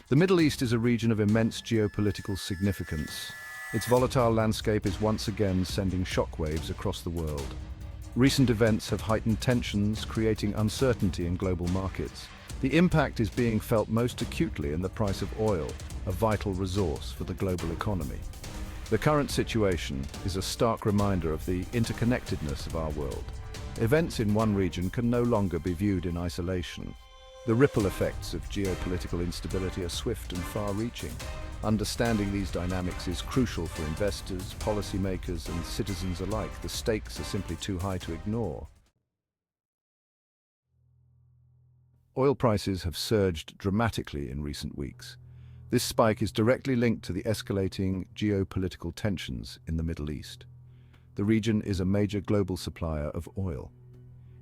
The Middle East is a region of immense geopolitical significance. Its volatile landscape is once again sending shockwaves across the world. Recent events have heightened tensions, creating uncertainty in global markets. The impact is being felt most acutely in the price of oil, a vital resource for the global economy. The current situation is a stark reminder of the interconnectedness of our world. Events in one region can no longer be viewed in isolation. The ripple effects of geopolitical instability are swift and far-reaching. Understanding these dynamics is crucial for investors, policymakers, and citizens alike. The stakes are simply too high to ignore. Oil prices have surged dramatically in recent weeks. This spike is directly linked to the escalating geopolitical tensions in the Middle East. The region is a major global supplier of oil.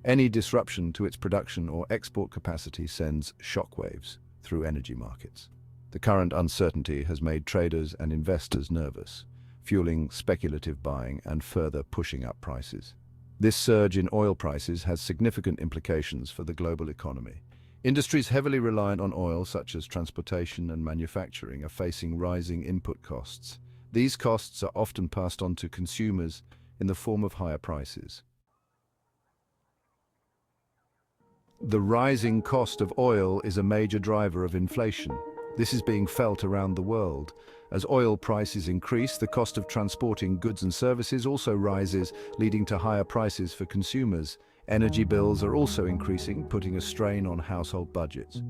Any disruption to its production or export capacity sends shockwaves through energy markets. The current uncertainty has made traders and investors nervous, fueling speculative buying and further pushing up prices. This surge in oil prices has significant implications for the global economy. Industries heavily reliant on oil, such as transportation and manufacturing, are facing rising input costs. These costs are often passed on to consumers in the form of higher prices. The rising cost of oil is a major driver of inflation. This is being felt around the world. As oil prices increase, the cost of transporting goods and services also rises, leading to higher prices for consumers. Energy bills are also increasing, putting a strain on household budgets.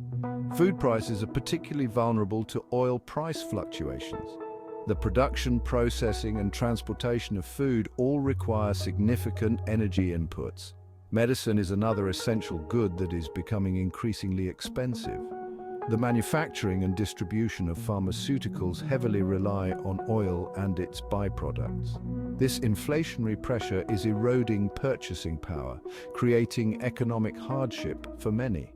Food prices are particularly vulnerable to oil price fluctuations. The production, processing, and transportation of food all require significant energy inputs. Medicine is another essential good that is becoming increasingly expensive. The manufacturing and distribution of pharmaceuticals heavily rely on oil and its byproducts. This inflationary pressure is eroding purchasing power, creating economic hardship for many.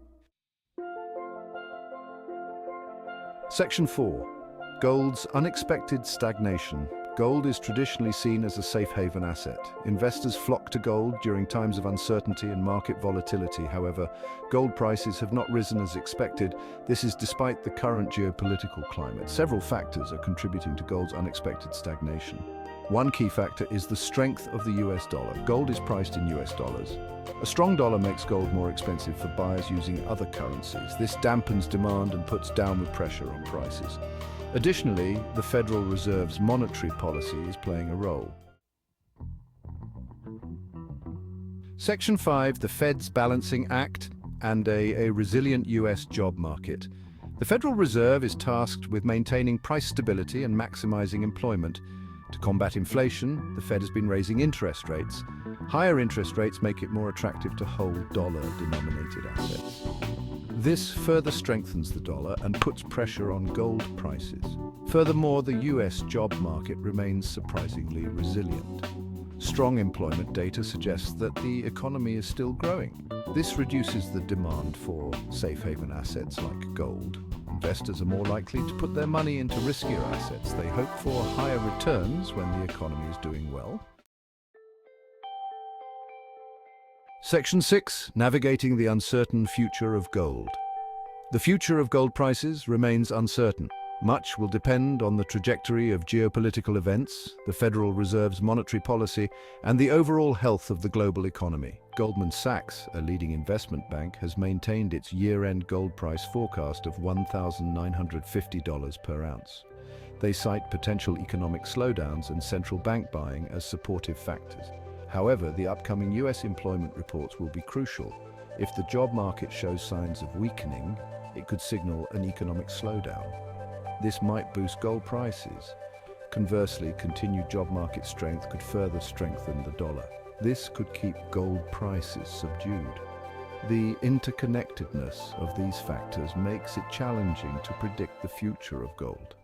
Section 4. Gold's unexpected stagnation. Gold is traditionally seen as a safe haven asset. Investors flock to gold during times of uncertainty and market volatility. However, gold prices have not risen as expected. This is despite the current geopolitical climate. Several factors are contributing to gold's unexpected stagnation. One key factor is the strength of the US dollar. Gold is priced in US dollars. A strong dollar makes gold more expensive for buyers using other currencies. This dampens demand and puts downward pressure on prices. Additionally, the Federal Reserve's monetary policy is playing a role. Section 5, the Fed's Balancing Act and a resilient US job market. The Federal Reserve is tasked with maintaining price stability and maximizing employment. To combat inflation, the Fed has been raising interest rates. Higher interest rates make it more attractive to hold dollar-denominated assets. This further strengthens the dollar and puts pressure on gold prices. Furthermore, the US job market remains surprisingly resilient. Strong employment data suggests that the economy is still growing. This reduces the demand for safe haven assets like gold. Investors are more likely to put their money into riskier assets. They hope for higher returns when the economy is doing well. Section 6. Navigating the uncertain future of gold. The future of gold prices remains uncertain. Much will depend on the trajectory of geopolitical events, the Federal Reserve's monetary policy, and the overall health of the global economy. Goldman Sachs, a leading investment bank, has maintained its year-end gold price forecast of $1,950 per ounce. They cite potential economic slowdowns and central bank buying as supportive factors. However, the upcoming US employment reports will be crucial. If the job market shows signs of weakening, it could signal an economic slowdown. This might boost gold prices. Conversely, continued job market strength could further strengthen the dollar. This could keep gold prices subdued. The interconnectedness of these factors makes it challenging to predict the future of gold.